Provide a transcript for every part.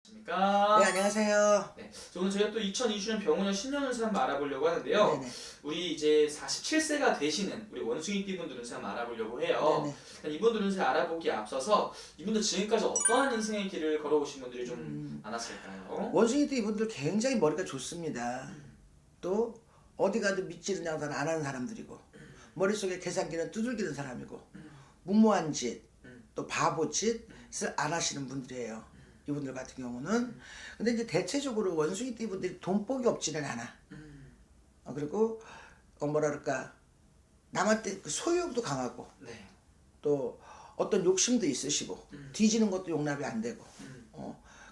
안녕하십니까? 네, 안녕하세요. 네, 오늘 저희가 또 2020년 병원년 신년운세 한번 알아보려고 하는데요. 네네. 우리 이제 47세가 되시는 우리 원숭이띠 분들 운세 한번 알아보려고 해요. 네네. 일단 이분들 운세 알아보기에 앞서서 이분들 지금까지 어떠한 인생의 길을 걸어오신 분들이 좀 많았을까요? 원숭이도 이분들 굉장히 머리가 좋습니다. 또 어디 가도 밑지른 장사는 안 하는 사람들이고 머릿속에 계산기는 두들기는 사람이고 무모한 짓, 또 바보 짓을 안 하시는 분들이에요. 이분들 같은 경우는. 근데 이제 대체적으로 원숭이띠 분들이 돈복이 없지는 않아. 그리고 뭐라 그럴까, 남한테 그 소유욕도 강하고 네. 또 어떤 욕심도 있으시고 뒤지는 것도 용납이 안 되고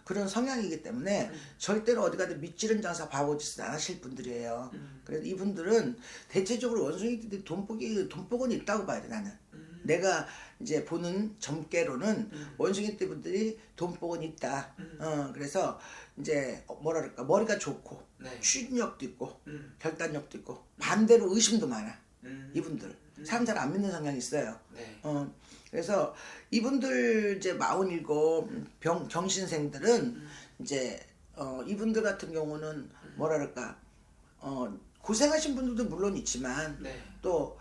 그런 성향이기 때문에 절대로 어디 가도 밑지른 장사 바보짓을 안 하실 분들이에요. 그래서 이분들은 대체적으로 원숭이들이 돈복은 있다고 봐야 돼. 나는 내가 이제 보는 점괘로는 원숭이들 분들이 돈복은 있다. 그래서 이제 뭐라 그럴까, 머리가 좋고 네. 추진력도 있고 결단력도 있고 반대로 의심도 많아. 이분들 사람 잘 안 믿는 성향이 있어요. 네. 그래서 이분들 이제 47 경신생들은 이제 이분들 같은 경우는 뭐라 그럴까, 고생하신 분들도 물론 있지만 네. 또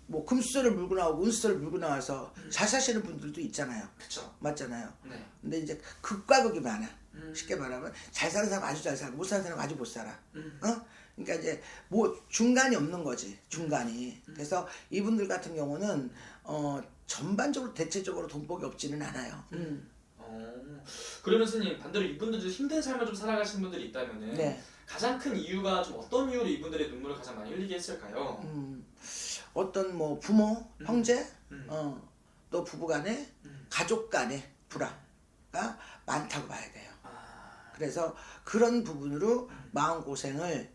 뭐 금수저를 물고 나오고 운수저를 물고 나와서 잘 사시는 분들도 있잖아요. 그쵸. 맞잖아요. 네. 근데 이제 극과 극이 많아. 쉽게 말하면 잘 사는 사람 아주 잘 살고 못 사는 사람 아주 못 살아. 그러니까 이제 뭐 중간이 없는 거지. 중간이. 그래서 이분들 같은 경우는 전반적으로 대체적으로 돈복이 없지는 않아요. 그러면 스님 반대로 이분들도 힘든 삶을 좀 살아가시는 분들이 있다면은 네. 가장 큰 이유가 좀 어떤 이유로 이분들의 눈물을 가장 많이 흘리게 했을까요? 어떤 뭐 부모, 형제, 또 부부간에 가족간에 불화가 많다고 봐야 돼요. 그래서 그런 부분으로 마음고생을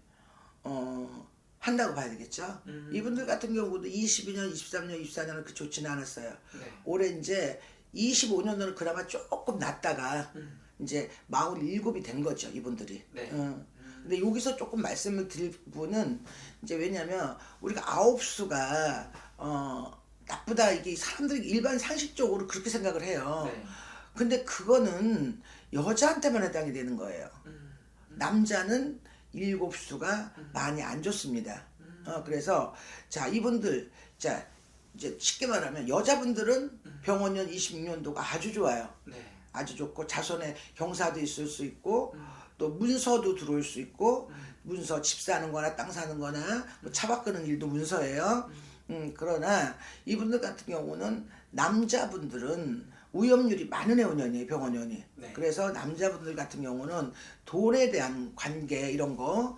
한다고 봐야 되겠죠. 이분들 같은 경우도 22년, 23년, 24년은 그렇게 좋지는 않았어요. 네. 올해 이제 25년도는 그나마 조금 낫다가 이제 47이 된 거죠, 이분들이. 네. 근데 여기서 조금 말씀을 드릴 부분은 이제 왜냐면 우리가 9수가 나쁘다, 이게 사람들이 일반 상식적으로 그렇게 생각을 해요. 네. 근데 그거는 여자한테만 해당이 되는 거예요. 남자는 7수가 많이 안 좋습니다. 그래서 자, 이분들 자 이제 쉽게 말하면 여자분들은 병원년 26년도가 아주 좋아요. 네. 아주 좋고 자손의 경사도 있을 수 있고 또 문서도 들어올 수 있고 문서, 집 사는 거나 땅 사는 거나 뭐 차 바꾸는 일도 문서예요. 그러나 이분들 같은 경우는 남자분들은 위험률이 많은 해운년이에요, 병원년이. 네. 그래서 남자분들 같은 경우는 돈에 대한 관계 이런 거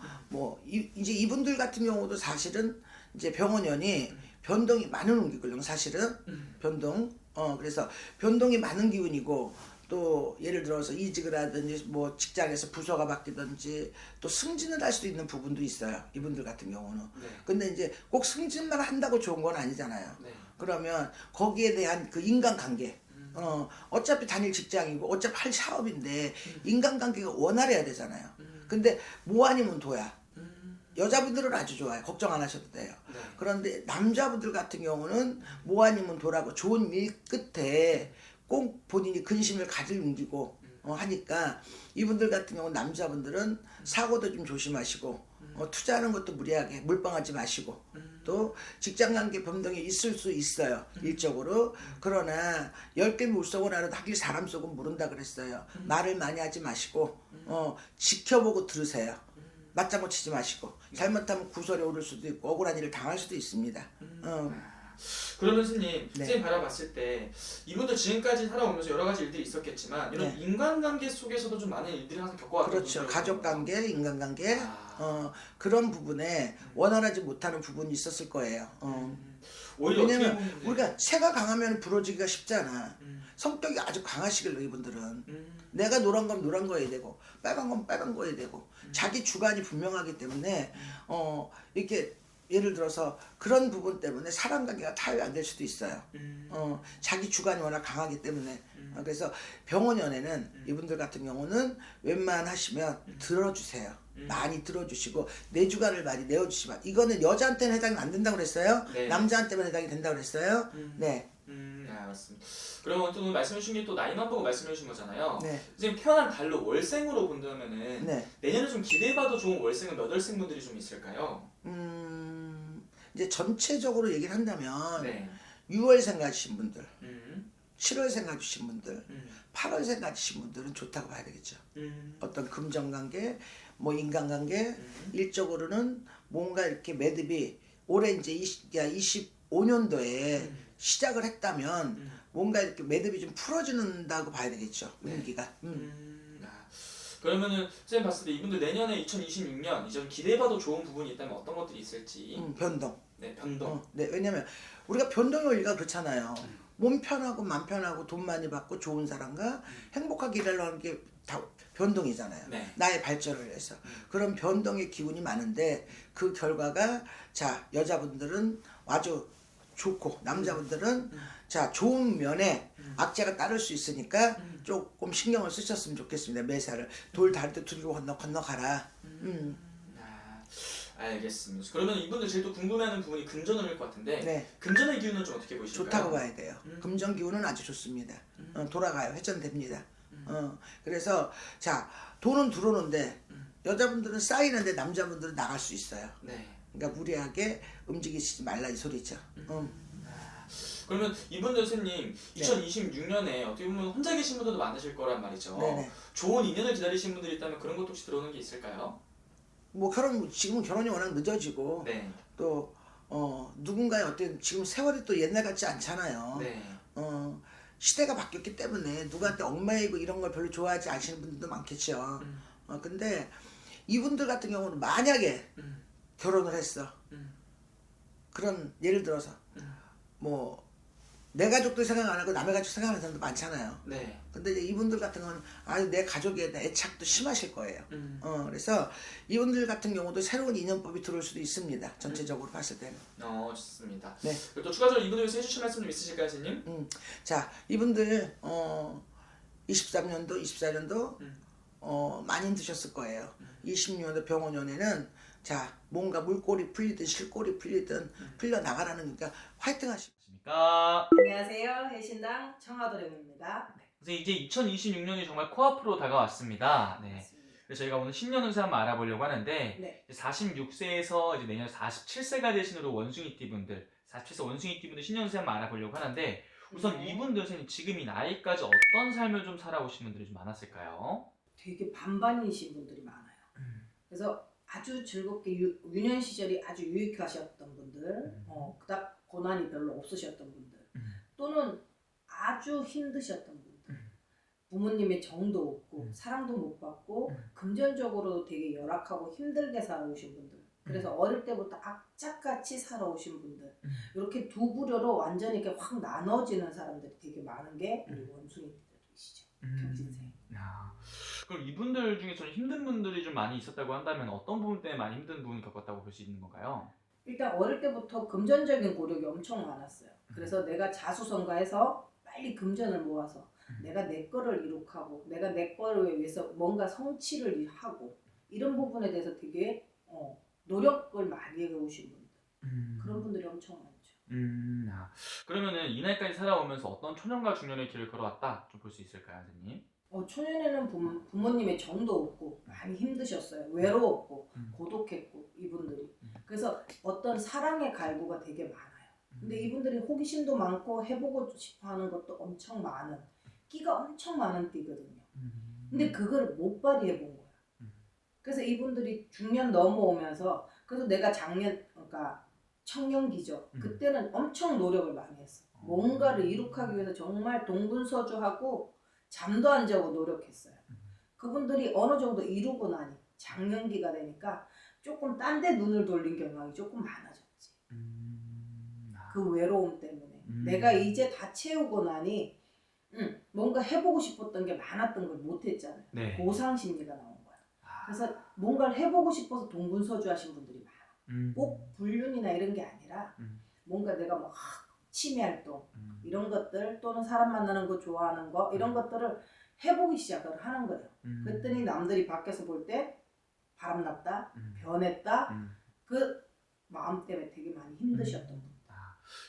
이제 이분들 같은 경우도 사실은 이제 병원년이 변동이 많은 운기거든요, 사실은. 변동. 그래서 변동이 많은 기운이고 또 예를 들어서 이직을 하든지 뭐 직장에서 부서가 바뀌든지 또 승진을 할 수도 있는 부분도 있어요, 이분들 같은 경우는. 네. 근데 이제 꼭 승진만 한다고 좋은 건 아니잖아요. 네. 그러면 거기에 대한 그 인간관계, 어차피 다닐 직장이고 어차피 할 사업인데 인간관계가 원활해야 되잖아요. 근데 뭐 아니면 도야. 여자분들은 아주 좋아요. 걱정 안 하셔도 돼요. 네. 그런데 남자분들 같은 경우는 뭐 아니면 도라고 좋은 일 끝에 꼭 본인이 근심을 가질 운기고 하니까 이분들 같은 경우는 남자분들은 사고도 좀 조심하시고 투자하는 것도 무리하게 몰빵하지 마시고 또 직장관계 변동이 있을 수 있어요, 일적으로. 그러나 10개 물속은 알아도 하길 사람 속은 모른다 그랬어요. 말을 많이 하지 마시고 지켜보고 들으세요. 맞장구 치지 마시고. 잘못하면 구설에 오를 수도 있고 억울한 일을 당할 수도 있습니다. 그러면 스님, 네. 선생님 바라봤을 때 이분들 지금까지 살아오면서 여러 가지 일들이 있었겠지만 이런 네. 인간관계 속에서도 좀 많은 일들이 항상 겪어왔던 그렇죠. 분들이거든요. 가족관계, 인간관계, 그런 부분에 원활하지 못하는 부분이 있었을 거예요. 오히려 어떻게 왜냐면 보면 우리가 새가 강하면 부러지기가 쉽잖아. 성격이 아주 강하시길래 이분들은 내가 노란 건 노란 거여야 되고 빨간 건 빨간 거여야 되고 자기 주관이 분명하기 때문에 이렇게 예를 들어서 그런 부분 때문에 사람 관계가 타협이 안 될 수도 있어요. 자기 주관이 워낙 강하기 때문에. 그래서 병원연애는 이분들 같은 경우는 웬만하시면 들어주세요. 많이 들어주시고 내 주관을 많이 내어주시면, 이거는 여자한테는 해당이 안 된다고 그랬어요. 네. 남자한테만 해당이 된다고 그랬어요. 네. 알았습니다. 그러면 또 말씀해 주신 게 또 나이만 보고 말씀해 주신 거잖아요. 네. 지금 태어난 달로 월생으로 본다면은 네. 내년에 좀 기대해봐도 좋은 월생은 몇 월생분들이 좀 있을까요? 이제 전체적으로 얘기를 한다면 네. 6월생 가지신 분들, 음. 7월생 가지신 분들, 음. 8월생 가지신 분들은 좋다고 봐야 되겠죠. 음. 어떤 금전관계, 뭐 인간관계, 일적으로는 뭔가 이렇게 매듭이 올해 이제 25년도에 시작을 했다면 뭔가 이렇게 매듭이 좀 풀어지는다고 봐야 되겠죠. 운기가. 아, 그러면은 선생님 봤을 때 이분들 내년에 2026년 이제 좀 기대해봐도 좋은 부분이 있다면 어떤 것들이 있을지. 변동. 네, 변동. 네, 왜냐면 우리가 변동의 원리가 그렇잖아요. 몸 편하고 맘 편하고 돈 많이 받고 좋은 사람과 행복하게 일하려는 게 다 변동이잖아요. 네. 나의 발전을 위해서. 그런 변동의 기운이 많은데 그 결과가 자 여자분들은 아주 좋고 남자분들은 자 좋은 면에 악재가 따를 수 있으니까 조금 신경을 쓰셨으면 좋겠습니다. 매사를 돌 다릴 때 두리고 건너가라. 아, 알겠습니다. 그러면 이분들 제일 또 궁금해하는 부분이 금전운일 것 같은데 네. 금전의 기운은 좀 어떻게 보실까요? 좋다고 봐야 돼요. 금전 기운은 아주 좋습니다. 돌아가요. 회전됩니다. 그래서 자 돈은 들어오는데 여자분들은 쌓이는데 남자분들은 나갈 수 있어요. 네. 그러니까 무리하게 움직이시지 말라 이 소리죠. 그러면 이분들 선생님 2026년에 어떻게 보면 혼자 계신 분들도 많으실 거란 말이죠. 네네. 좋은 인연을 기다리시는 분들이 있다면 그런 것도 혹시 들어오는 게 있을까요? 뭐 지금은 결혼이 워낙 늦어지고 네. 또 누군가의 어떤 지금 세월이 또 옛날 같지 않잖아요. 네. 시대가 바뀌었기 때문에 누구한테 얽매이고 이런 걸 별로 좋아하지 않으시는 분들도 많겠죠. 근데 이분들 같은 경우는 만약에 결혼을 했어. 그런 예를 들어서 뭐 내 가족도 생각 안 하고 남의 가족 생각하는 사람도 많잖아요. 네. 근데 이제 이분들 같은 경우는 아주 내 가족에 대한 애착도 심하실 거예요. 그래서 이분들 같은 경우도 새로운 인연법이 들어올 수도 있습니다. 전체적으로 봤을 때는. 좋습니다. 네. 그리고 또 추가적으로 이분들 위해서 해주실 말씀 좀 있으실까요, 선생님? 자, 이분들 23년도, 24년도 많이 힘드셨을 거예요. 26년도 병원연에는 자 뭔가 물꼬리 풀리든 실꼬리 풀리든 풀려 나가라는 거니까 화이팅 하시고. 안녕하세요. 해신당 청아도령입니다. 선생님 이제 2026년이 정말 코앞으로 다가왔습니다. 네. 맞습니다. 그래서 저희가 오늘 신년 운세 한번 알아보려고 하는데 네. 46세에서 이제 내년 47세가 되시는 원숭이띠 분들, 47세 원숭이띠 분들 신년 운세 한번 알아보려고 하는데 우선 네. 이분들 선생님 지금 이 나이까지 어떤 삶을 좀 살아오신 분들이 좀 많았을까요? 되게 반반이신 분들이 많아요. 그래서 아주 즐겁게 유년 시절이 아주 유익하셨던 분들, 그닥 고난이 별로 없으셨던 분들, 또는 아주 힘드셨던 분들, 부모님의 정도 없고 사랑도 못 받고 금전적으로 되게 열악하고 힘들게 살아오신 분들, 그래서 어릴 때부터 악착같이 살아오신 분들, 이렇게 두 부류로 완전히 이렇게 확 나눠지는 사람들이 되게 많은 게 우리 원숭이들이시죠. 경진생. 그럼 이분들 중에 좀 힘든 분들이 좀 많이 있었다고 한다면 어떤 부분 때문에 많이 힘든 부분을 겪었다고 볼 수 있는 건가요? 일단 어릴 때부터 금전적인 고력이 엄청 많았어요. 그래서 내가 자수성가해서 빨리 금전을 모아서 내가 내 거를 이룩하고 내가 내 거를 위해서 뭔가 성취를 하고 이런 부분에 대해서 되게 노력을 많이 해오신 분들, 그런 분들이 엄청 많죠. 그러면은 이날까지 살아오면서 어떤 초년과 중년의 길을 걸어왔다 좀 볼 수 있을까요, 선생님? 초년에는 부모님의 정도 없고 많이 힘드셨어요. 외로웠고 고독했고 이분들이. 그래서 어떤 사랑의 갈구가 되게 많아요. 근데 이분들이 호기심도 많고 해보고 싶어하는 것도 엄청 많은, 끼가 엄청 많은 띠거든요. 근데 그걸 못 발휘해 본 거야. 그래서 이분들이 중년 넘어오면서, 그래서 내가 그러니까 청년기죠. 그때는 엄청 노력을 많이 했어. 뭔가를 이룩하기 위해서 정말 동분서주하고 잠도 안 자고 노력했어요. 그분들이 어느 정도 이루고 나니 장년기가 되니까 조금 딴 데 눈을 돌린 경향이 조금 많아졌지. 그 외로움 때문에. 내가 이제 다 채우고 나니 뭔가 해보고 싶었던 게 많았던 걸 못했잖아요. 네. 보상심리가 나온 거야. 그래서 뭔가를 해보고 싶어서 동분서주 하신 분들이 많아. 꼭 불륜이나 이런 게 아니라 뭔가 내가 뭐 취미활동 이런 것들, 또는 사람 만나는 거 좋아하는 거, 이런 것들을 해보기 시작을 하는 거예요. 그랬더니 남들이 밖에서 볼 때 바람났다, 변했다, 그 마음 때문에 되게 많이 힘드셨던 분.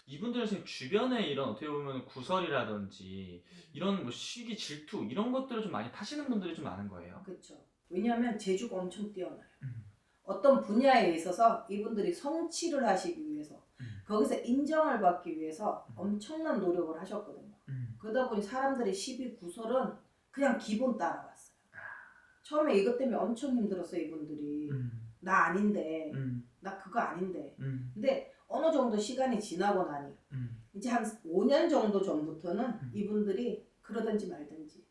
이분들은 선생님 주변에 이런 어떻게 보면 구설이라든지 이런 뭐 시기 질투 이런 것들을 좀 많이 타시는 분들이 좀 많은 거예요. 그렇죠. 왜냐하면 재주가 엄청 뛰어나요. 음. 어떤 분야에 있어서 이분들이 성취를 하시기 위해서 거기서 인정을 받기 위해서 엄청난 노력을 하셨거든요. 그러다 보니 사람들의 시비 구설은 그냥 기본 따라왔어요. 처음에 이것 때문에 엄청 힘들었어요. 이분들이 나 아닌데 나 그거 아닌데 근데 어느 정도 시간이 지나고 나니 이제 한 5년 정도 전부터는 이분들이 그러든지 말든지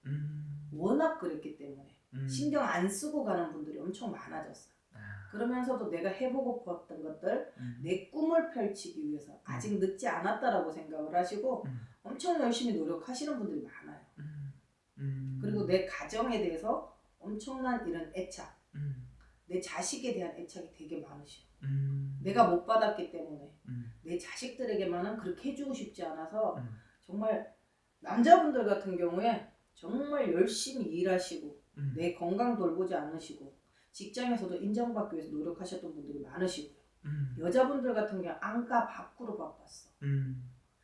워낙 그랬기 때문에 신경 안 쓰고 가는 분들이 엄청 많아졌어요. 그러면서도 내가 해보고팠던 것들 내 꿈을 펼치기 위해서 아직 늦지 않았다라고 생각을 하시고 엄청 열심히 노력하시는 분들이 많아요. 그리고 내 가정에 대해서 엄청난 이런 애착, 내 자식에 대한 애착이 되게 많으시고 내가 못 받았기 때문에 내 자식들에게만은 그렇게 해주고 싶지 않아서 정말 남자분들 같은 경우에 정말 열심히 일하시고 내 건강 돌보지 않으시고 직장에서도 인정받기 위해서 노력하셨던 분들이 많으시고요. 여자분들 같은 경우 안과 밖으로 바빴어.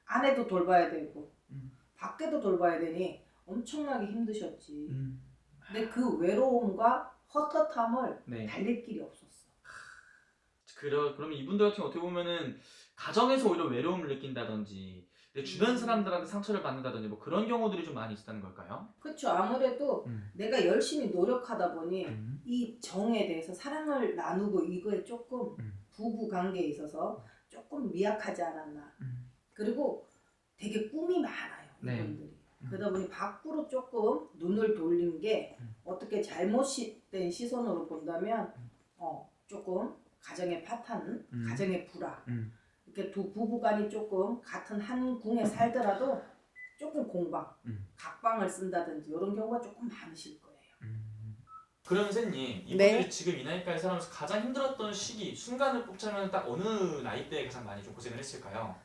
아내도 돌봐야 되고 밖에도 돌봐야 되니 엄청나게 힘드셨지. 근데 그 외로움과 헛헛함을 네. 달랠 길이 없었어. 그러면 이분들 같은 경우 어떻게 보면은 가정에서 오히려 외로움을 느낀다든지 내 주변 사람들한테 상처를 받는다든지 뭐 그런 경우들이 좀 많이 있었다는 걸까요? 그렇죠. 아무래도 내가 열심히 노력하다 보니 이 정에 대해서 사랑을 나누고 이거에 조금 부부 관계에 있어서 조금 미약하지 않았나. 그리고 되게 꿈이 많아요. 네. 이분들이. 그러다 보니 밖으로 조금 눈을 돌린 게 어떻게 잘못된 시선으로 본다면 조금 가정의 파탄, 가정의 불화 이렇게 두 부부간이 조금 같은 한 궁에 살더라도 조금 공방, 각방을 쓴다든지 이런 경우가 조금 많으실 거예요. 그러면 선생님 이분들이 네. 지금 이 나이까지 살아면서 가장 힘들었던 시기, 순간을 꼽자면 딱 어느 나이대에 가장 많이 좀 고생을 했을까요?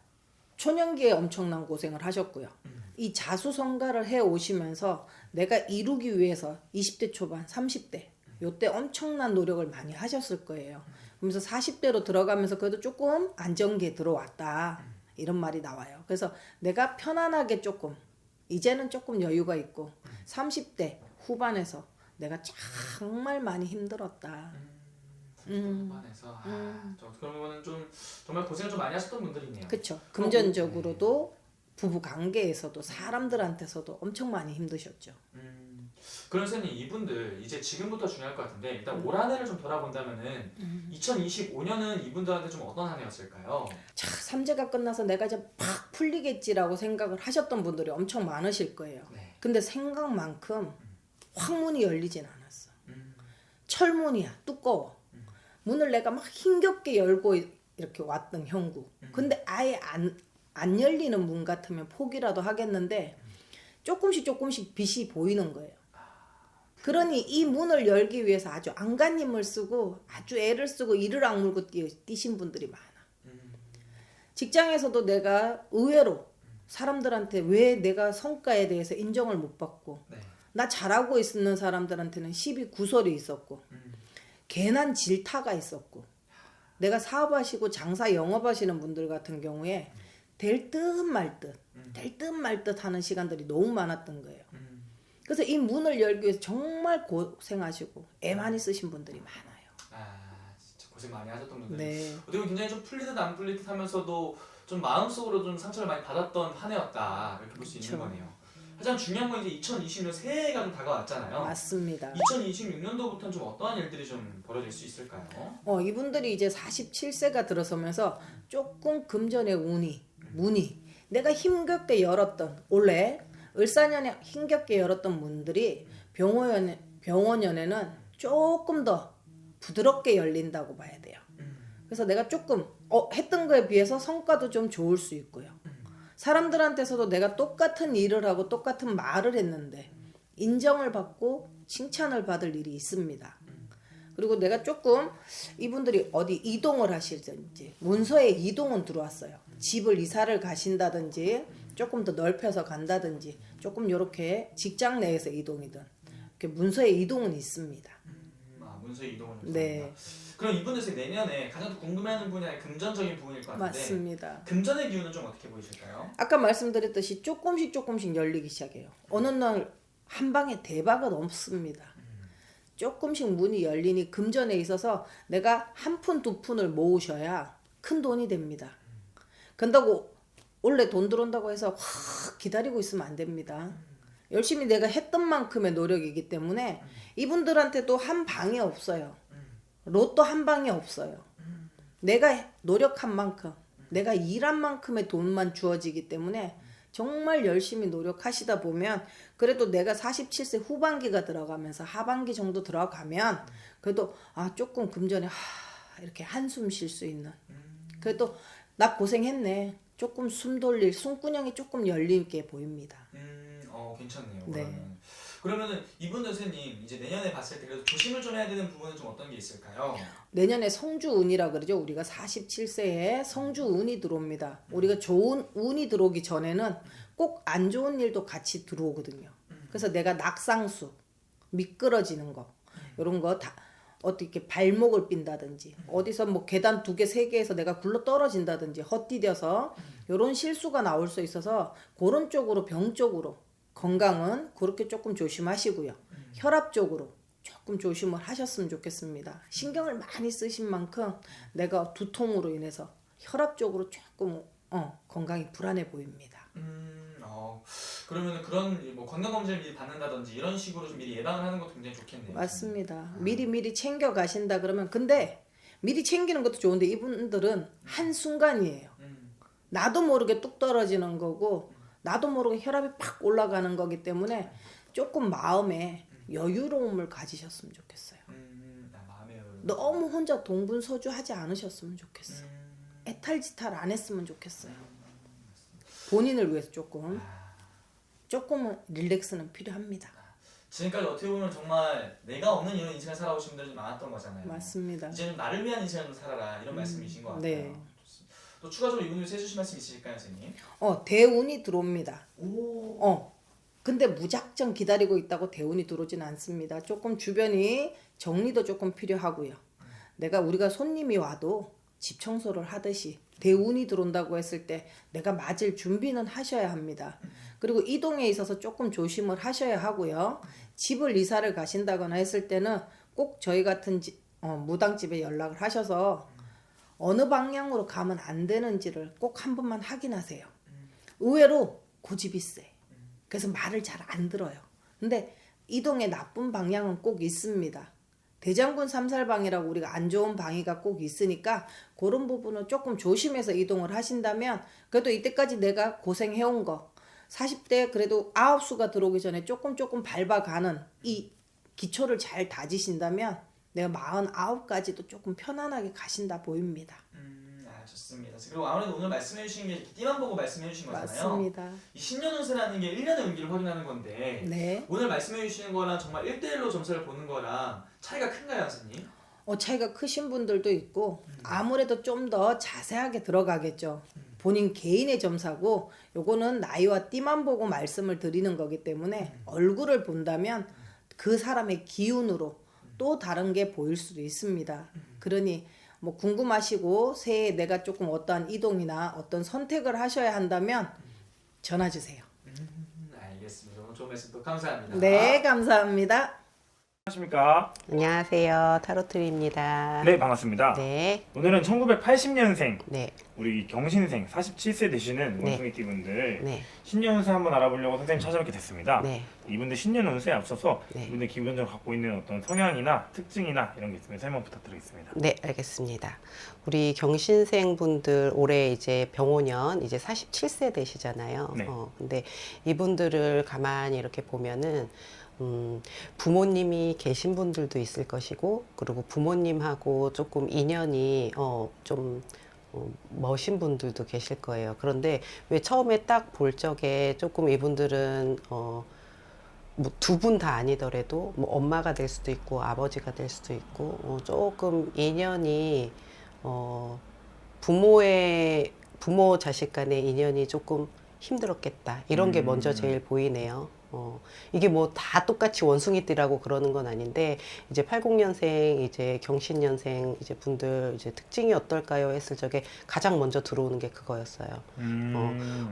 초년기에 엄청난 고생을 하셨고요. 이 자수성가를 해 오시면서 내가 이루기 위해서 20대 초반, 30대 요때 엄청난 노력을 많이 하셨을 거예요. 그러면서 40대로 들어가면서 그래도 조금 안정기에 들어왔다 이런 말이 나와요. 그래서 내가 편안하게 조금 이제는 조금 여유가 있고 30대 후반에서 내가 정말 많이 힘들었다. 후반에서 그러면은 좀 정말 고생을 좀 많이 하셨던 분들이네요. 그렇죠. 금전적으로도 부부 관계에서도 사람들한테서도 엄청 많이 힘드셨죠. 그럼 선생님 이분들 이제 지금부터 중요할 것 같은데 일단 올 한 해를 좀 돌아본다면은 2025년은 이분들한테 좀 어떤 한 해였을까요? 자, 삼재가 끝나서 내가 이제 팍 풀리겠지라고 생각을 하셨던 분들이 엄청 많으실 거예요. 네. 근데 생각만큼 황문이 열리진 않았어. 철문이야, 두꺼워. 문을 내가 막 힘겹게 열고 이렇게 왔던 형구. 근데 아예 안 열리는 문 같으면 포기라도 하겠는데 조금씩 빛이 보이는 거예요. 그러니 이 문을 열기 위해서 아주 안간힘을 쓰고 아주 애를 쓰고 이를 악물고 뛰신 분들이 많아. 직장에서도 내가 의외로 사람들한테 왜 내가 성과에 대해서 인정을 못 받고 네. 나 잘하고 있는 사람들한테는 시비 구설이 있었고 괜한 질타가 있었고 내가 사업하시고 장사 영업하시는 분들 같은 경우에 될 듯 말 듯 하는 시간들이 너무 많았던 거예요. 그래서 이 문을 열기 위해서 정말 고생하시고 애 많이 쓰신 분들이 많아요. 진짜 고생 많이 하셨던 분들. 네. 어떻게 굉장히 좀 풀리듯 안 풀리듯 하면서도 좀 마음속으로 좀 상처를 많이 받았던 한 해였다 이렇게 볼 수 있는 그쵸. 거네요. 가장 중요한 건 이제 2020년 새해가 좀 다가왔잖아요. 맞습니다. 2026년도부터는 좀 어떠한 일들이 좀 벌어질 수 있을까요? 이분들이 이제 47세가 들어서면서 조금 금전의 문이 내가 힘겹게 열었던 원래 을사년에 힘겹게 열었던 문들이 병원연에는 조금 더 부드럽게 열린다고 봐야 돼요. 그래서 내가 조금 했던 거에 비해서 성과도 좀 좋을 수 있고요. 사람들한테서도 내가 똑같은 일을 하고 똑같은 말을 했는데 인정을 받고 칭찬을 받을 일이 있습니다. 그리고 내가 조금 이분들이 어디 이동을 하시든지 문서에 이동은 들어왔어요. 집을 이사를 가신다든지 조금 더 넓혀서 간다든지 조금 이렇게 직장 내에서 이동이든 이렇게 문서에 이동은 있습니다. 문서에 이동을 했습니다. 네. 그럼 이분들 내년에 가장 궁금해하는 분야의 금전적인 부분일 것 같은데 맞습니다. 금전의 기운은 좀 어떻게 보이실까요? 아까 말씀드렸듯이 조금씩 열리기 시작해요. 어느 날 한 방에 대박은 없습니다. 조금씩 문이 열리니 금전에 있어서 내가 한 푼 두 푼을 모으셔야 큰 돈이 됩니다. 그런다고 원래 돈 들어온다고 해서 확 기다리고 있으면 안 됩니다. 열심히 내가 했던 만큼의 노력이기 때문에 이분들한테도 한 방이 없어요. 로또 한 방이 없어요. 내가 노력한 만큼, 내가 일한 만큼의 돈만 주어지기 때문에 정말 열심히 노력하시다 보면 그래도 내가 47세 후반기가 들어가면서 하반기 정도 들어가면 그래도 조금 금전에 이렇게 한숨 쉴 수 있는, 그래도 나 고생했네, 조금 숨 돌릴 숨구녕이 조금 열리게 보입니다. 괜찮네요. 네. 그러면은 이분들 선생님 이제 내년에 봤을 때 그래도 조심을 좀 해야 되는 부분은 좀 어떤 게 있을까요? 내년에 성주운이라 그러죠. 우리가 47세에 성주운이 들어옵니다. 우리가 좋은 운이 들어오기 전에는 꼭 안 좋은 일도 같이 들어오거든요. 그래서 내가 낙상수, 미끄러지는 거, 이런 거 다 어떻게 발목을 삔다든지 어디서 뭐 계단 2개, 3개에서 내가 굴러 떨어진다든지 헛디뎌서 이런 실수가 나올 수 있어서 그런 쪽으로, 병 쪽으로 건강은 그렇게 조금 조심하시고요. 혈압 쪽으로 조금 조심을 하셨으면 좋겠습니다. 신경을 많이 쓰신 만큼 내가 두통으로 인해서 혈압 쪽으로 조금 건강이 불안해 보입니다. 그러면 그런 뭐 건강 검진을 미리 받는다든지 이런 식으로 좀 미리 예방을 하는 것도 굉장히 좋겠네요. 맞습니다. 미리 챙겨 가신다 그러면, 근데 미리 챙기는 것도 좋은데 이분들은 한 순간이에요. 나도 모르게 뚝 떨어지는 거고 나도 모르게 혈압이 팍 올라가는 거기 때문에 조금 마음에 여유로움을 가지셨으면 좋겠어요. 마음의 여유. 너무 혼자 동분서주하지 않으셨으면 좋겠어요. 애탈지탈 안 했으면 좋겠어요. 본인을 위해서 조금은 릴렉스는 필요합니다. 지금까지 어떻게 보면 정말 내가 없는 이런 인생을 살아오신 분들이 많았던 거잖아요. 맞습니다. 이제는 나를 위한 인생을 좀 살아라 이런 말씀이신 것 같아요. 네. 좋습니다. 또 추가적으로 이분들 해주실 말씀 있으실까요, 선생님? 대운이 들어옵니다. 오. 근데 무작정 기다리고 있다고 대운이 들어오진 않습니다. 조금 주변이 정리도 조금 필요하고요. 우리가 손님이 와도 집 청소를 하듯이 대운이 들어온다고 했을 때 내가 맞을 준비는 하셔야 합니다. 그리고 이동에 있어서 조금 조심을 하셔야 하고요. 집을 이사를 가신다거나 했을 때는 꼭 저희 같은 무당집에 연락을 하셔서 어느 방향으로 가면 안 되는지를 꼭 한 번만 확인하세요. 의외로 고집이 세. 그래서 말을 잘 안 들어요. 근데 이동의 나쁜 방향은 꼭 있습니다. 대장군 삼살방이라고 우리가 안 좋은 방위가 꼭 있으니까 그런 부분은 조금 조심해서 이동을 하신다면 그래도 이때까지 내가 고생해온 거 40대 그래도 아홉수가 들어오기 전에 조금 밟아가는 이 기초를 잘 다지신다면 내가 49까지도 조금 편안하게 가신다 보입니다. 좋습니다. 그리고 아무래도 오늘 말씀해 주신 게 띠만 보고 말씀해 주신 거잖아요. 맞습니다. 이 신년운세라는 게 1년의 운기를 확인하는 건데 네. 오늘 말씀해 주시는 거랑 정말 1대1로 점수를 보는 거랑 차이가 큰가요, 선생님? 차이가 크신 분들도 있고 아무래도 좀 더 자세하게 들어가겠죠. 본인 개인의 점사고 요거는 나이와 띠만 보고 말씀을 드리는 거기 때문에 얼굴을 본다면 그 사람의 기운으로 또 다른 게 보일 수도 있습니다. 그러니 뭐 궁금하시고 새해 내가 조금 어떠한 이동이나 어떤 선택을 하셔야 한다면 전화 주세요. 알겠습니다. 오늘 좋은 말씀 또 감사합니다. 네, 감사합니다. 안녕하십니까? 안녕하세요. 타로트리입니다. 네, 반갑습니다. 네. 오늘은 1980년생 네. 우리 경신생 47세 되시는 네. 원숭이 띠분들 네. 신년운세 한번 알아보려고 선생님 찾아뵙게 됐습니다. 네. 이분들 신년운세에 앞서서 네. 이분들 기본적으로 갖고 있는 어떤 성향이나 특징이나 이런 게 있으면 설명 부탁드리겠습니다. 네, 알겠습니다. 우리 경신생 분들 올해 이제 병오년 이제 47세 되시잖아요. 네. 근데 이분들을 가만히 이렇게 보면은 부모님이 계신 분들도 있을 것이고, 그리고 부모님하고 조금 인연이 좀 머신 분들도 계실 거예요. 그런데 왜 처음에 딱 볼 적에 조금 이분들은 뭐 두 분 다 아니더라도 뭐 엄마가 될 수도 있고 아버지가 될 수도 있고 조금 인연이 부모 자식 간의 인연이 조금 힘들었겠다, 이런 게 먼저 제일 보이네요. 이게 뭐 다 똑같이 원숭이띠라고 그러는 건 아닌데, 이제 80년생, 이제 경신년생 이제 분들 이제 특징이 어떨까요? 했을 적에 가장 먼저 들어오는 게 그거였어요.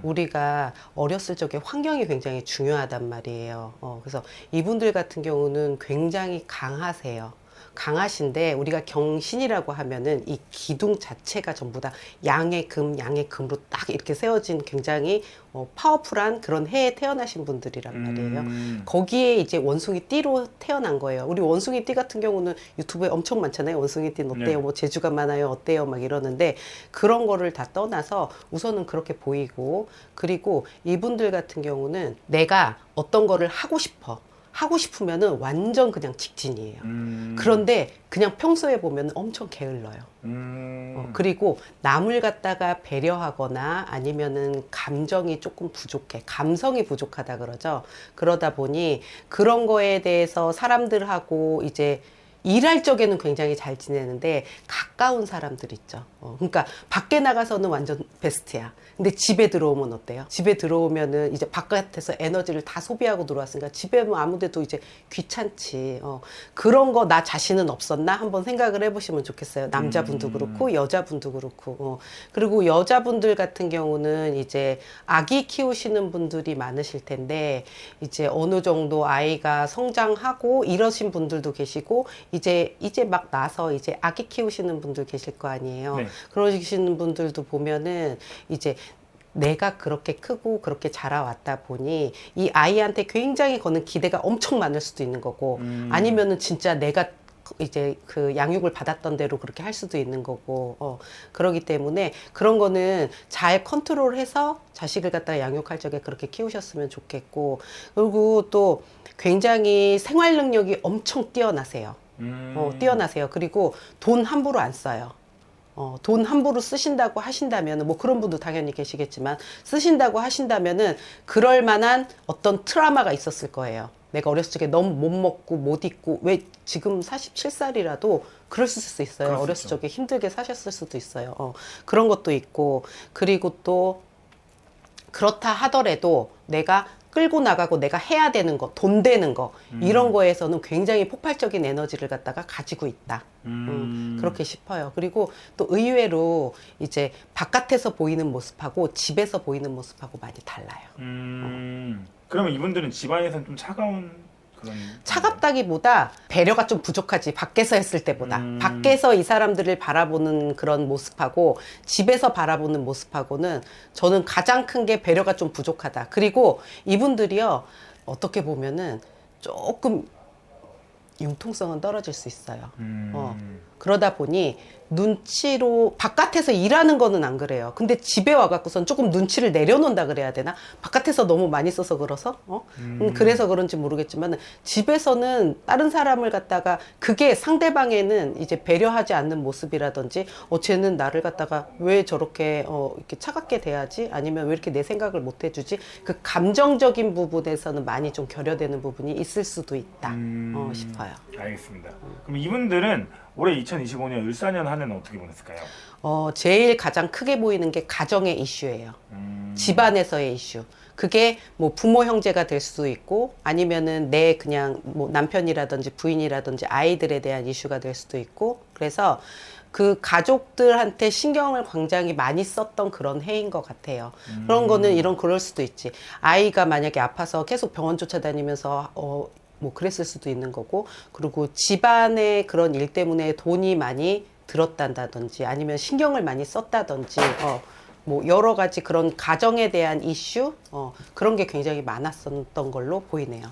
우리가 어렸을 적에 환경이 굉장히 중요하단 말이에요. 그래서 이분들 같은 경우는 굉장히 강하세요. 강하신데, 우리가 경신이라고 하면은 이 기둥 자체가 전부 다 양의 금으로 딱 이렇게 세워진 굉장히 파워풀한 그런 해에 태어나신 분들이란 말이에요. 거기에 이제 원숭이 띠로 태어난 거예요. 우리 원숭이 띠 같은 경우는 유튜브에 엄청 많잖아요. 원숭이 띠는 어때요? 네. 뭐 재주가 많아요? 어때요? 막 이러는데, 그런 거를 다 떠나서 우선은 그렇게 보이고, 그리고 이분들 같은 경우는 내가 어떤 거를 하고 싶으면은 완전 그냥 직진이에요. 그런데 그냥 평소에 보면 엄청 게을러요. 그리고 남을 갖다가 배려하거나 아니면은 감정이 조금 부족해. 감성이 부족하다 그러죠. 그러다 보니 그런 거에 대해서 사람들하고 이제 일할 적에는 굉장히 잘 지내는데, 가까운 사람들 있죠. 그러니까 밖에 나가서는 완전 베스트야. 근데 집에 들어오면 어때요? 집에 들어오면은 이제 바깥에서 에너지를 다 소비하고 들어왔으니까 집에 뭐 아무데도 이제 귀찮지. 그런 거 나 자신은 없었나? 한번 생각을 해보시면 좋겠어요. 남자분도 그렇고 여자분도 그렇고. 그리고 여자분들 같은 경우는 이제 아기 키우시는 분들이 많으실 텐데, 이제 어느 정도 아이가 성장하고 이러신 분들도 계시고, 이제 막 나서 이제 아기 키우시는 분들 계실 거 아니에요. 네. 그러시는 분들도 보면은 이제 내가 그렇게 크고 그렇게 자라왔다 보니 이 아이한테 굉장히 거는 기대가 엄청 많을 수도 있는 거고, 아니면은 진짜 내가 이제 그 양육을 받았던 대로 그렇게 할 수도 있는 거고, 그러기 때문에 그런 거는 잘 컨트롤해서 자식을 갖다가 양육할 적에 그렇게 키우셨으면 좋겠고, 그리고 또 굉장히 생활 능력이 엄청 뛰어나세요. 뛰어나세요. 그리고 돈 함부로 안 써요. 돈 함부로 쓰신다고 하신다면, 뭐 그런 분도 당연히 계시겠지만, 쓰신다고 하신다면은 그럴 만한 어떤 트라우마가 있었을 거예요. 내가 어렸을 적에 너무 못 먹고 못 입고, 왜 지금 47살이라도 그럴 수 있어요. 그럴 수 어렸을 있죠. 적에 힘들게 사셨을 수도 있어요. 그런 것도 있고, 그리고 또 그렇다 하더라도 내가 끌고 나가고 내가 해야 되는 거, 돈 되는 거, 이런 거에서는 굉장히 폭발적인 에너지를 갖다가 가지고 있다. 그렇게 싶어요. 그리고 또 의외로 이제 바깥에서 보이는 모습하고 집에서 보이는 모습하고 많이 달라요. 그러면 이분들은 집안에서는 좀 차가운 그런 차갑다기보다 배려가 좀 부족하지, 밖에서 했을 때보다. 밖에서 이 사람들을 바라보는 그런 모습하고 집에서 바라보는 모습하고는 저는 가장 큰 게 배려가 좀 부족하다. 그리고 이분들이요, 어떻게 보면은 조금 융통성은 떨어질 수 있어요. 그러다 보니 눈치로, 바깥에서 일하는 거는 안 그래요. 근데 집에 와갖고선 조금 눈치를 내려놓는다 그래야 되나? 바깥에서 너무 많이 써서 그래서? 그래서 그런지 모르겠지만, 집에서는 다른 사람을 갖다가, 그게 상대방에는 이제 배려하지 않는 모습이라든지, 쟤는 나를 갖다가 왜 저렇게, 이렇게 차갑게 대하지? 아니면 왜 이렇게 내 생각을 못 해주지? 그 감정적인 부분에서는 많이 좀 결여되는 부분이 있을 수도 있다. 싶어요. 알겠습니다. 그럼 이분들은 올해 2025년 을사년 한 해는 어떻게 보냈을까요? 제일 가장 크게 보이는 게 가정의 이슈예요. 집안에서의 이슈. 그게 뭐 부모 형제가 될 수도 있고, 아니면은 내 그냥 뭐 남편이라든지 부인이라든지 아이들에 대한 이슈가 될 수도 있고, 그래서 그 가족들한테 신경을 굉장히 많이 썼던 그런 해인 것 같아요. 그런 거는 그럴 수도 있지. 아이가 만약에 아파서 계속 병원 쫓아다니면서 뭐 그랬을 수도 있는 거고, 그리고 집안의 그런 일 때문에 돈이 많이 들었다든지, 아니면 신경을 많이 썼다든지, 뭐 여러 가지 그런 가정에 대한 이슈, 그런 게 굉장히 많았었던 걸로 보이네요.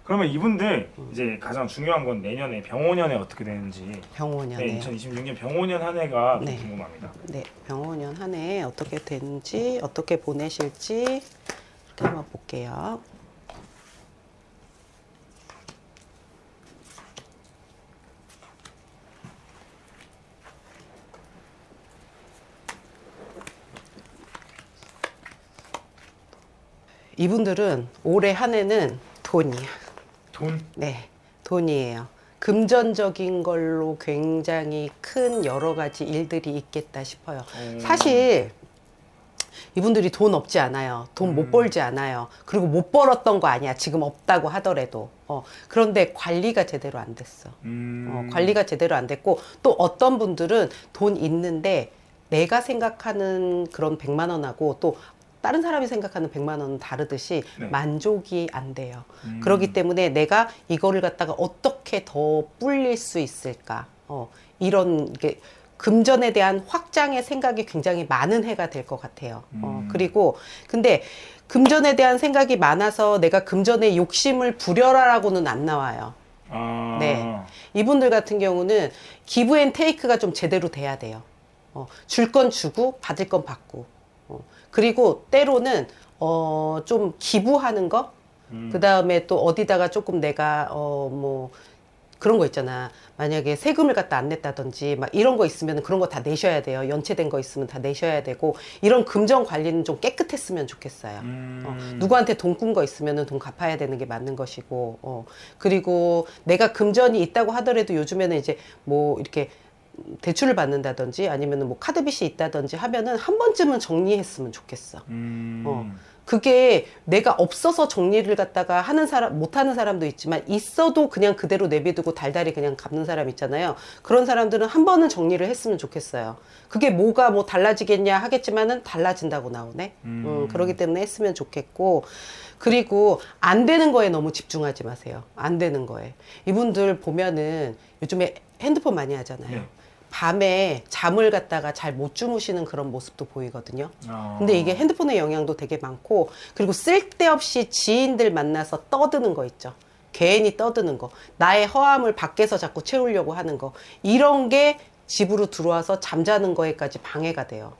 그러면 이분들 이제 가장 중요한 건 내년에 병오년에 어떻게 되는지. 병오년에. 네, 2026년 병오년 한 해가 네. 궁금합니다. 네, 병오년 한 해 어떻게 되는지, 어떻게 보내실지 이렇게 한번 볼게요. 이분들은 올해 한 해는 돈이야. 돈? 네, 돈이에요. 금전적인 걸로 굉장히 큰 여러 가지 일들이 있겠다 싶어요. 사실 이분들이 돈 없지 않아요. 돈 못 벌지 않아요. 그리고 못 벌었던 거 아니야. 지금 없다고 하더라도. 그런데 관리가 제대로 안 됐어. 관리가 제대로 안 됐고, 또 어떤 분들은 돈 있는데 내가 생각하는 그런 100만 원하고 또 다른 사람이 생각하는 100만 원은 다르듯이 네. 만족이 안 돼요. 그렇기 때문에 내가 이거를 갖다가 어떻게 더 불릴 수 있을까? 이런 게 금전에 대한 확장의 생각이 굉장히 많은 해가 될 것 같아요. 그리고 근데 금전에 대한 생각이 많아서 내가 금전의 욕심을 부려라라고는 안 나와요. 아. 네. 이분들 같은 경우는 기브 앤 테이크가 좀 제대로 돼야 돼요. 줄 건 주고 받을 건 받고. 그리고 때로는 좀 기부하는 거, 그 다음에 또 어디다가 조금 내가 뭐 그런 거 있잖아. 만약에 세금을 갖다 안 냈다든지 막 이런 거 있으면 그런 거 다 내셔야 돼요. 연체된 거 있으면 다 내셔야 되고, 이런 금전 관리는 좀 깨끗했으면 좋겠어요. 누구한테 돈 꾼 거 있으면 돈 갚아야 되는 게 맞는 것이고, 그리고 내가 금전이 있다고 하더라도 요즘에는 이제 뭐 이렇게 대출을 받는다든지 아니면 뭐 카드빚이 있다든지 하면은 한 번쯤은 정리했으면 좋겠어. 그게 내가 없어서 정리를 갖다가 하는 사람, 못 하는 사람도 있지만, 있어도 그냥 그대로 내비두고 달달이 그냥 갚는 사람 있잖아요. 그런 사람들은 한 번은 정리를 했으면 좋겠어요. 그게 뭐가 뭐 달라지겠냐 하겠지만은 달라진다고 나오네. 그렇기 때문에 했으면 좋겠고, 그리고 안 되는 거에 너무 집중하지 마세요. 안 되는 거에. 이분들 보면은 요즘에 핸드폰 많이 하잖아요. 네. 밤에 잠을 갖다가 잘 못 주무시는 그런 모습도 보이거든요. 근데 이게 핸드폰의 영향도 되게 많고, 그리고 쓸데없이 지인들 만나서 떠드는 거 있죠. 괜히 떠드는 거. 나의 허함을 밖에서 자꾸 채우려고 하는 거. 이런 게 집으로 들어와서 잠자는 거에까지 방해가 돼요.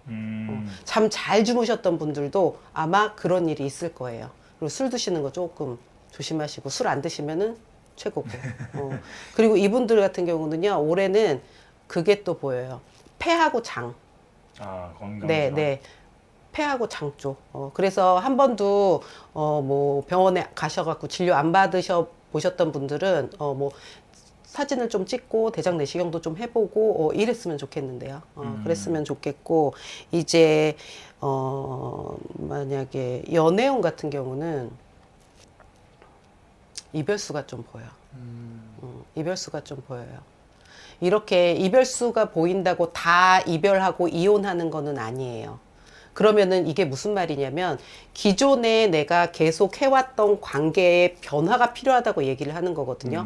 잠 잘 주무셨던 분들도 아마 그런 일이 있을 거예요. 그리고 술 드시는 거 조금 조심하시고, 술 안 드시면은 최고고. 그리고 이분들 같은 경우는요, 올해는 그게 또 보여요. 폐하고 장. 아, 건강. 네, 네. 폐하고 장 쪽. 그래서 한 번도 뭐 병원에 가셔갖고 진료 안 받으셔 보셨던 분들은 뭐 사진을 좀 찍고 대장 내시경도 좀 해보고 이랬으면 좋겠는데요. 그랬으면 좋겠고, 이제 만약에 연애운 같은 경우는 이별수가 좀 보여. 이별수가 좀 보여요. 이렇게 이별수가 보인다고 다 이별하고 이혼하는 거는 아니에요. 그러면은 이게 무슨 말이냐면, 기존에 내가 계속 해왔던 관계에 변화가 필요하다고 얘기를 하는 거거든요.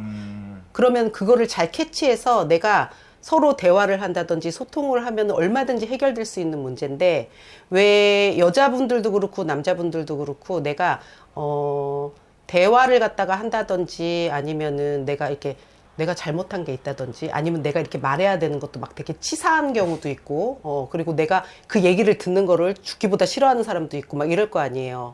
그러면 그거를 잘 캐치해서 내가 서로 대화를 한다든지 소통을 하면 얼마든지 해결될 수 있는 문제인데, 왜 여자분들도 그렇고 남자분들도 그렇고 내가 대화를 갖다가 한다든지 아니면은 내가 잘못한 게 있다든지 아니면 내가 이렇게 말해야 되는 것도 막 되게 치사한 경우도 있고, 그리고 내가 그 얘기를 듣는 거를 죽기보다 싫어하는 사람도 있고 막 이럴 거 아니에요.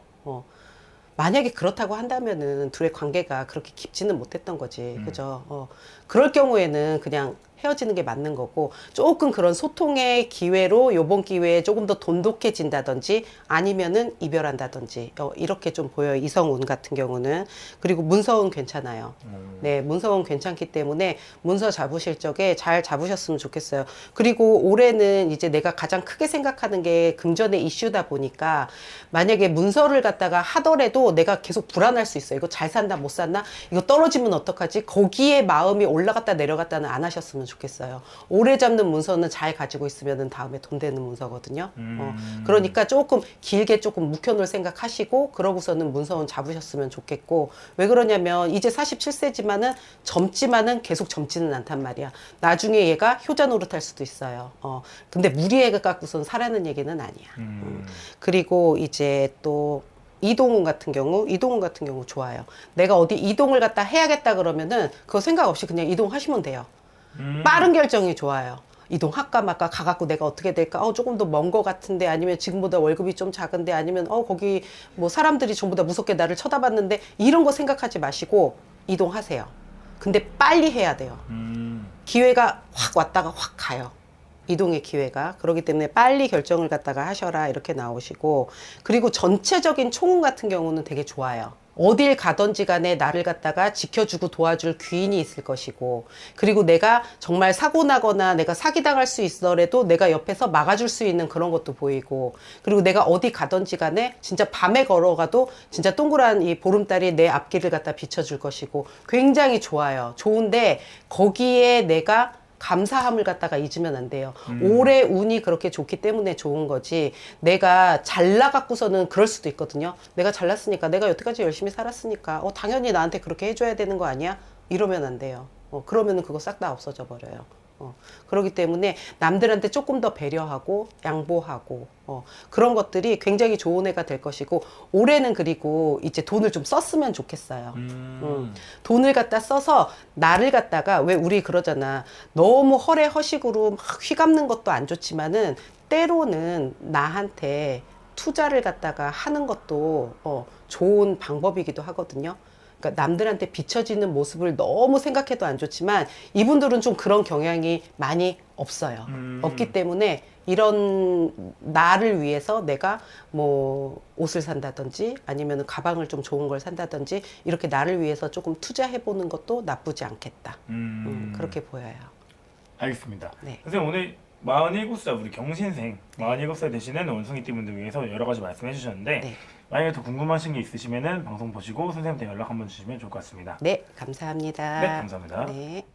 만약에 그렇다고 한다면은 둘의 관계가 그렇게 깊지는 못했던 거지. 그죠? 그럴 경우에는 그냥 헤어지는 게 맞는 거고, 조금 그런 소통의 기회로 요번 기회에 조금 더 돈독해진다든지 아니면은 이별한다든지 이렇게 좀 보여요. 이성운 같은 경우는. 그리고 문서운 괜찮아요. 네, 문서운 괜찮기 때문에 문서 잡으실 적에 잘 잡으셨으면 좋겠어요. 그리고 올해는 이제 내가 가장 크게 생각하는 게 금전의 이슈다 보니까, 만약에 문서를 갖다가 하더라도 내가 계속 불안할 수 있어요. 이거 잘 산다 못 산다, 이거 떨어지면 어떡하지, 거기에 마음이 올라갔다 내려갔다는 안 하셨으면 좋겠어요. 오래 잡는 문서는 잘 가지고 있으면 다음에 돈 되는 문서거든요. 그러니까 조금 길게 조금 묵혀놓을 생각하시고, 그러고서는 문서는 잡으셨으면 좋겠고, 왜 그러냐면 이제 47세지만은 젊지만은 계속 젊지는 않단 말이야. 나중에 얘가 효자 노릇할 수도 있어요. 근데 무리해 갖고선 사라는 얘기는 아니야. 그리고 이제 또 이동운 같은 경우 좋아요. 내가 어디 이동을 갖다 해야겠다 그러면은 그거 생각 없이 그냥 이동하시면 돼요. 빠른 결정이 좋아요. 이동할까 말까, 가갖고 내가 어떻게 될까, 조금 더 먼 거 같은데, 아니면 지금보다 월급이 좀 작은데, 아니면 거기 뭐 사람들이 전부 다 무섭게 나를 쳐다봤는데, 이런 거 생각하지 마시고 이동하세요. 근데 빨리 해야 돼요. 기회가 확 왔다가 확 가요. 이동의 기회가. 그렇기 때문에 빨리 결정을 갖다가 하셔라 이렇게 나오시고, 그리고 전체적인 총운 같은 경우는 되게 좋아요. 어딜 가든지 간에 나를 갖다가 지켜주고 도와줄 귀인이 있을 것이고, 그리고 내가 정말 사고 나거나 내가 사기당할 수 있더라도 내가 옆에서 막아줄 수 있는 그런 것도 보이고, 그리고 내가 어디 가든지 간에 진짜 밤에 걸어가도 진짜 동그란 이 보름달이 내 앞길을 갖다 비춰줄 것이고, 굉장히 좋아요. 좋은데 거기에 내가 감사함을 갖다가 잊으면 안 돼요. 올해 운이 그렇게 좋기 때문에 좋은 거지, 내가 잘나갖고서는 그럴 수도 있거든요. 내가 잘났으니까, 내가 여태까지 열심히 살았으니까 당연히 나한테 그렇게 해줘야 되는 거 아니야? 이러면 안 돼요. 그러면은 그거 싹 다 없어져 버려요. 그렇기 때문에 남들한테 조금 더 배려하고 양보하고 그런 것들이 굉장히 좋은 해가 될 것이고, 올해는 그리고 이제 돈을 좀 썼으면 좋겠어요. 돈을 갖다 써서 나를 갖다가, 왜 우리 그러잖아, 너무 허례허식으로 막 휘감는 것도 안 좋지만은 때로는 나한테 투자를 갖다가 하는 것도 좋은 방법이기도 하거든요. 그러니까 남들한테 비춰지는 모습을 너무 생각해도 안 좋지만 이분들은 좀 그런 경향이 많이 없어요. 없기 때문에 이런 나를 위해서 내가 뭐 옷을 산다든지 아니면 가방을 좀 좋은 걸 산다든지 이렇게 나를 위해서 조금 투자해보는 것도 나쁘지 않겠다. 그렇게 보여요. 알겠습니다. 네. 선생님 오늘 47살 우리 경신생 47살 되시는 원숭이띠 분들 위해서 여러 가지 말씀해 주셨는데, 네. 만약에 더 궁금하신 게 있으시면은 방송 보시고 선생님한테 연락 한번 주시면 좋을 것 같습니다. 네, 감사합니다. 네, 감사합니다. 네.